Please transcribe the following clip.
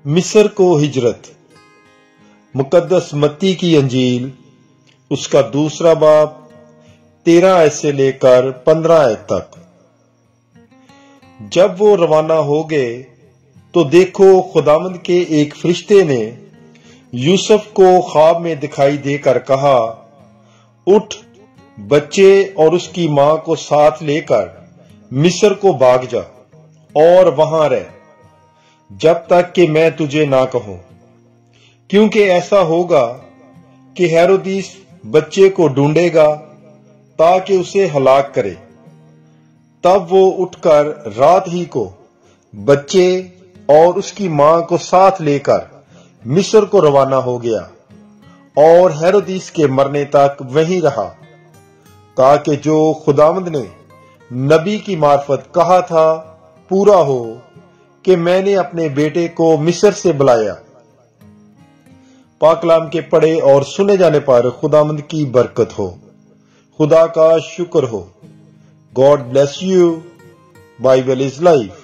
مصر کو ہجرت۔ مقدس متی کی انجیل اس کا 2 باب 13 آیت سے لے کر 15 آیت تک۔ جب وہ روانہ ہو گئے تو دیکھو خداوند کے ایک فرشتے نے یوسف کو خواب میں دکھائی دے کر کہا، اٹھ، بچے اور اس کی ماں کو ساتھ لے کر مصر کو بھاگ جا اور وہاں رہ، جب تک کہ میں تجھے نہ کہوں، کیونکہ ایسا ہوگا کہ ہیرودیس بچے کو ڈھونڈے گا تاکہ اسے ہلاک کرے۔ تب وہ اٹھ کر رات ہی کو بچے اور اس کی ماں کو ساتھ لے کر مصر کو روانہ ہو گیا اور ہیرودیس کے مرنے تک وہیں رہا، تاکہ جو خداوند نے نبی کی معرفت کہا تھا پورا ہو کہ میں نے اپنے بیٹے کو مصر سے بلایا۔ پاک کلام کے پڑھے اور سنے جانے پر خداوند کی برکت ہو، خدا کا شکر ہو۔ God bless you. Bible is life.